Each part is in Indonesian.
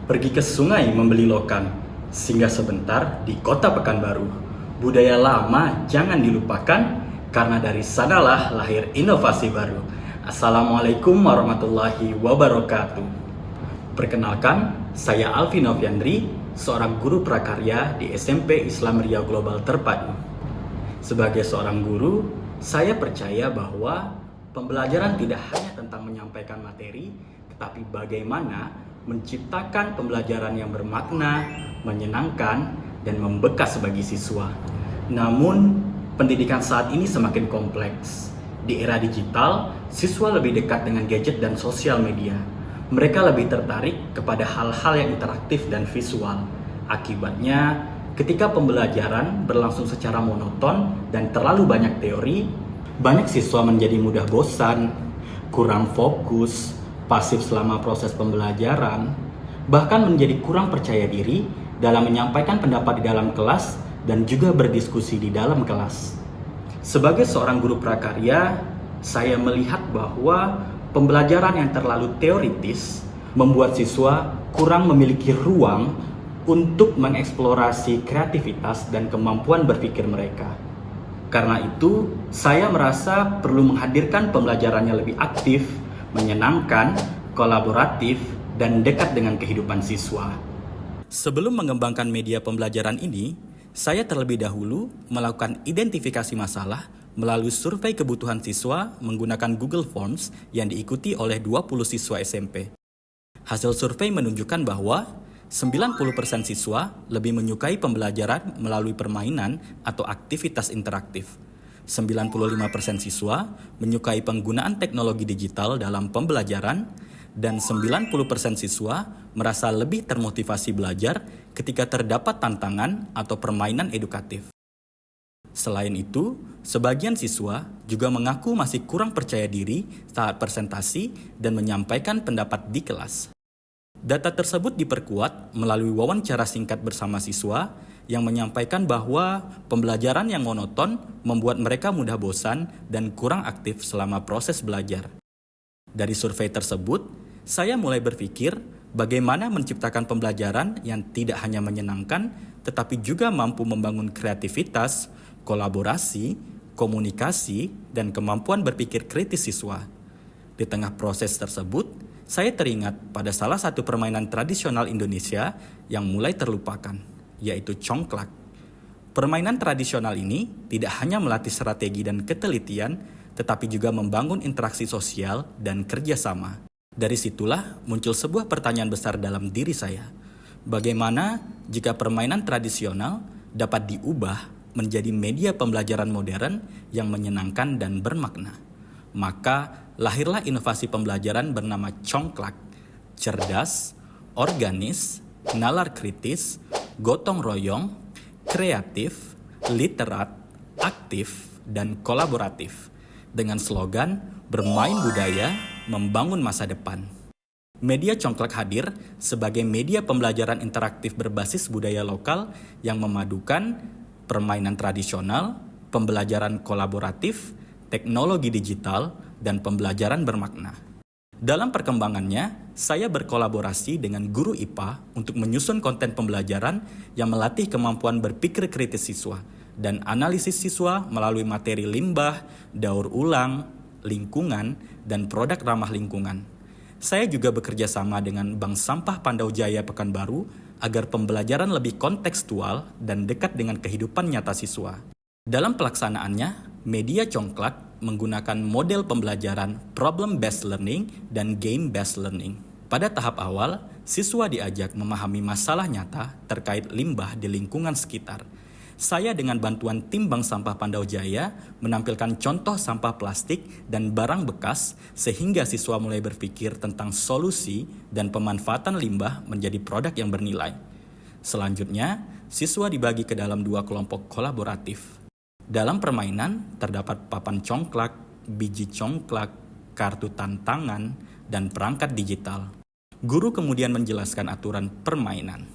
Pergi ke sungai membeli lokan, singgah sebentar di kota Pekanbaru. Budaya lama jangan dilupakan, karena dari sanalah lahir inovasi baru. Assalamualaikum warahmatullahi wabarakatuh. Perkenalkan, saya Alfi Noviandri, seorang guru prakarya di SMP Islam Riau Global Terpadu. Sebagai seorang guru, saya percaya bahwa pembelajaran tidak hanya tentang menyampaikan materi, tetapi bagaimana menciptakan pembelajaran yang bermakna, menyenangkan, dan membekas bagi siswa. Namun, pendidikan saat ini semakin kompleks. Di era digital, siswa lebih dekat dengan gadget dan sosial media. Mereka lebih tertarik kepada hal-hal yang interaktif dan visual. Akibatnya, ketika pembelajaran berlangsung secara monoton dan terlalu banyak teori, banyak siswa menjadi mudah bosan, kurang fokus, pasif selama proses pembelajaran, bahkan menjadi kurang percaya diri dalam menyampaikan pendapat di dalam kelas dan juga berdiskusi di dalam kelas. Sebagai seorang guru prakarya, saya melihat bahwa pembelajaran yang terlalu teoritis membuat siswa kurang memiliki ruang untuk mengeksplorasi kreativitas dan kemampuan berpikir mereka. Karena itu, saya merasa perlu menghadirkan pembelajarannya lebih aktif, menyenangkan, kolaboratif, dan dekat dengan kehidupan siswa. Sebelum mengembangkan media pembelajaran ini, saya terlebih dahulu melakukan identifikasi masalah melalui survei kebutuhan siswa menggunakan Google Forms yang diikuti oleh 20 siswa SMP. Hasil survei menunjukkan bahwa 90% siswa lebih menyukai pembelajaran melalui permainan atau aktivitas interaktif. 95% siswa menyukai penggunaan teknologi digital dalam pembelajaran, dan 90% siswa merasa lebih termotivasi belajar ketika terdapat tantangan atau permainan edukatif. Selain itu, sebagian siswa juga mengaku masih kurang percaya diri saat presentasi dan menyampaikan pendapat di kelas. Data tersebut diperkuat melalui wawancara singkat bersama siswa yang menyampaikan bahwa pembelajaran yang monoton membuat mereka mudah bosan dan kurang aktif selama proses belajar. Dari survei tersebut, saya mulai berpikir bagaimana menciptakan pembelajaran yang tidak hanya menyenangkan, tetapi juga mampu membangun kreativitas, kolaborasi, komunikasi, dan kemampuan berpikir kritis siswa. Di tengah proses tersebut, saya teringat pada salah satu permainan tradisional Indonesia yang mulai terlupakan, yaitu congklak. Permainan tradisional ini tidak hanya melatih strategi dan ketelitian, tetapi juga membangun interaksi sosial dan kerjasama. Dari situlah muncul sebuah pertanyaan besar dalam diri saya. Bagaimana jika permainan tradisional dapat diubah menjadi media pembelajaran modern yang menyenangkan dan bermakna? Maka lahirlah inovasi pembelajaran bernama congklak. Cerdas, organis, nalar kritis, gotong royong, kreatif, literat, aktif, dan kolaboratif. Dengan slogan bermain budaya, membangun masa depan. Media congklak hadir sebagai media pembelajaran interaktif berbasis budaya lokal yang memadukan permainan tradisional, pembelajaran kolaboratif, teknologi digital, dan pembelajaran bermakna. Dalam perkembangannya, saya berkolaborasi dengan guru IPA untuk menyusun konten pembelajaran yang melatih kemampuan berpikir kritis siswa dan analisis siswa melalui materi limbah, daur ulang, lingkungan, dan produk ramah lingkungan. Saya juga bekerja sama dengan Bank Sampah Pandau Jaya Pekanbaru agar pembelajaran lebih kontekstual dan dekat dengan kehidupan nyata siswa. Dalam pelaksanaannya, media congklak menggunakan model pembelajaran problem-based learning dan game-based learning. Pada tahap awal, siswa diajak memahami masalah nyata terkait limbah di lingkungan sekitar. Saya dengan bantuan tim Bank Sampah Pandau Jaya menampilkan contoh sampah plastik dan barang bekas sehingga siswa mulai berpikir tentang solusi dan pemanfaatan limbah menjadi produk yang bernilai. Selanjutnya, siswa dibagi ke dalam 2 kelompok kolaboratif. Dalam permainan terdapat papan congklak, biji congklak, kartu tantangan, dan perangkat digital. Guru kemudian menjelaskan aturan permainan.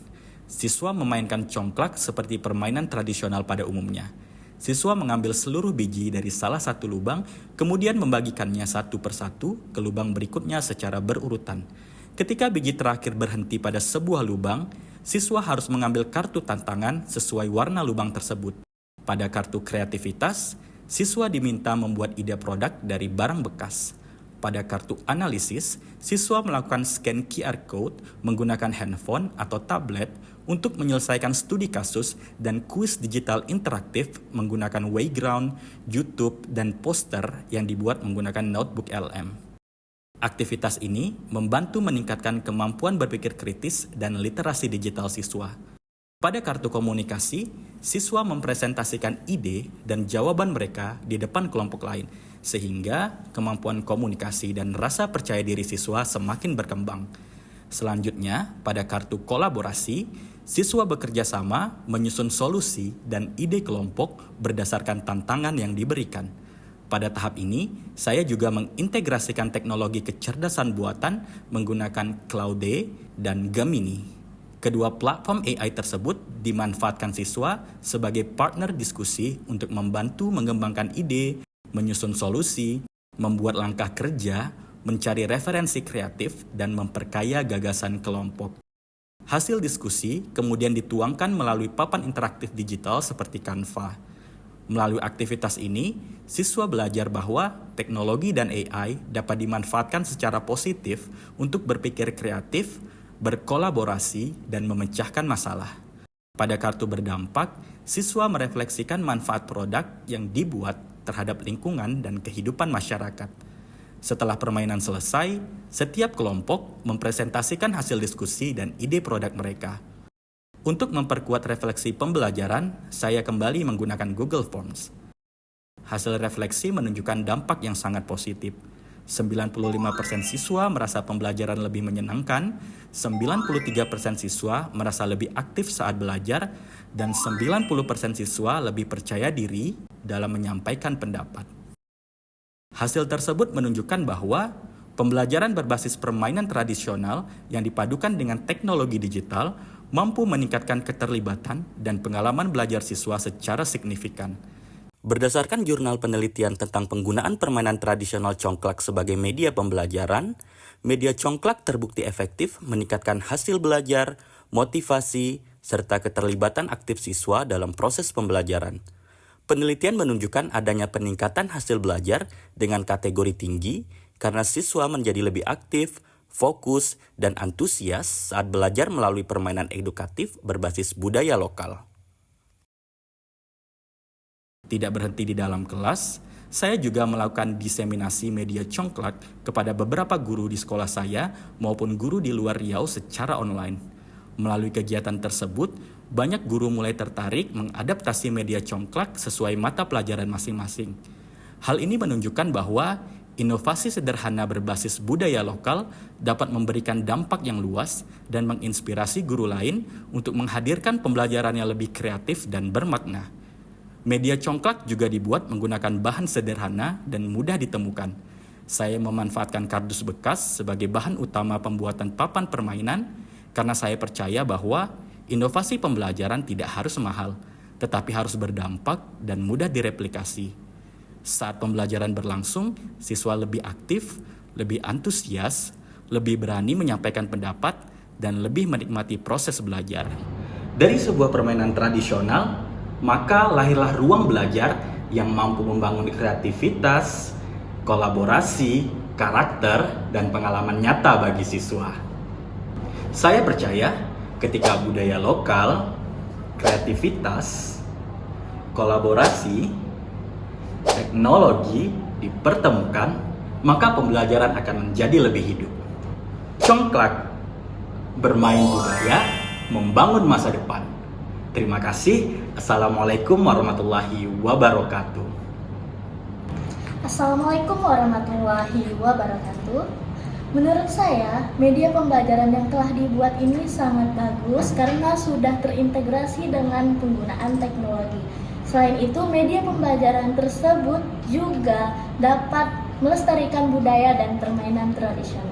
Siswa memainkan congklak seperti permainan tradisional pada umumnya. Siswa mengambil seluruh biji dari salah satu lubang, kemudian membagikannya satu persatu ke lubang berikutnya secara berurutan. Ketika biji terakhir berhenti pada sebuah lubang, siswa harus mengambil kartu tantangan sesuai warna lubang tersebut. Pada kartu kreativitas, siswa diminta membuat ide produk dari barang bekas. Pada kartu analisis, siswa melakukan scan QR code menggunakan handphone atau tablet untuk menyelesaikan studi kasus dan kuis digital interaktif menggunakan Wayground, YouTube, dan poster yang dibuat menggunakan notebook LM. Aktivitas ini membantu meningkatkan kemampuan berpikir kritis dan literasi digital siswa. Pada kartu komunikasi, siswa mempresentasikan ide dan jawaban mereka di depan kelompok lain, sehingga kemampuan komunikasi dan rasa percaya diri siswa semakin berkembang. Selanjutnya, pada kartu kolaborasi, siswa bekerja sama menyusun solusi dan ide kelompok berdasarkan tantangan yang diberikan. Pada tahap ini, saya juga mengintegrasikan teknologi kecerdasan buatan menggunakan Claude dan Gemini. Kedua platform AI tersebut dimanfaatkan siswa sebagai partner diskusi untuk membantu mengembangkan ide, menyusun solusi, membuat langkah kerja, mencari referensi kreatif, dan memperkaya gagasan kelompok. Hasil diskusi kemudian dituangkan melalui papan interaktif digital seperti Canva. Melalui aktivitas ini, siswa belajar bahwa teknologi dan AI dapat dimanfaatkan secara positif untuk berpikir kreatif, berkolaborasi, dan memecahkan masalah. Pada kartu berdampak, siswa merefleksikan manfaat produk yang dibuat terhadap lingkungan dan kehidupan masyarakat. Setelah permainan selesai, setiap kelompok mempresentasikan hasil diskusi dan ide produk mereka. Untuk memperkuat refleksi pembelajaran, saya kembali menggunakan Google Forms. Hasil refleksi menunjukkan dampak yang sangat positif. 95% siswa merasa pembelajaran lebih menyenangkan, 93% siswa merasa lebih aktif saat belajar, dan 90% siswa lebih percaya diri dalam menyampaikan pendapat. Hasil tersebut menunjukkan bahwa pembelajaran berbasis permainan tradisional yang dipadukan dengan teknologi digital mampu meningkatkan keterlibatan dan pengalaman belajar siswa secara signifikan. Berdasarkan jurnal penelitian tentang penggunaan permainan tradisional congklak sebagai media pembelajaran, media congklak terbukti efektif meningkatkan hasil belajar, motivasi, serta keterlibatan aktif siswa dalam proses pembelajaran. Penelitian menunjukkan adanya peningkatan hasil belajar dengan kategori tinggi karena siswa menjadi lebih aktif, fokus, dan antusias saat belajar melalui permainan edukatif berbasis budaya lokal. Tidak berhenti di dalam kelas, saya juga melakukan diseminasi media congklak kepada beberapa guru di sekolah saya maupun guru di luar Riau secara online. Melalui kegiatan tersebut, banyak guru mulai tertarik mengadaptasi media congklak sesuai mata pelajaran masing-masing. Hal ini menunjukkan bahwa inovasi sederhana berbasis budaya lokal dapat memberikan dampak yang luas dan menginspirasi guru lain untuk menghadirkan pembelajaran yang lebih kreatif dan bermakna. Media congklak juga dibuat menggunakan bahan sederhana dan mudah ditemukan. Saya memanfaatkan kardus bekas sebagai bahan utama pembuatan papan permainan karena saya percaya bahwa inovasi pembelajaran tidak harus mahal, tetapi harus berdampak dan mudah direplikasi. Saat pembelajaran berlangsung, siswa lebih aktif, lebih antusias, lebih berani menyampaikan pendapat, dan lebih menikmati proses belajar. Dari sebuah permainan tradisional, maka lahirlah ruang belajar yang mampu membangun kreativitas, kolaborasi, karakter, dan pengalaman nyata bagi siswa. Saya percaya ketika budaya lokal, kreativitas, kolaborasi, teknologi dipertemukan, maka pembelajaran akan menjadi lebih hidup. Congklak, bermain budaya, membangun masa depan. Terima kasih. Assalamualaikum warahmatullahi wabarakatuh. Assalamualaikum warahmatullahi wabarakatuh. Menurut saya, media pembelajaran yang telah dibuat ini sangat bagus karena sudah terintegrasi dengan penggunaan teknologi. Selain itu, media pembelajaran tersebut juga dapat melestarikan budaya dan permainan tradisional.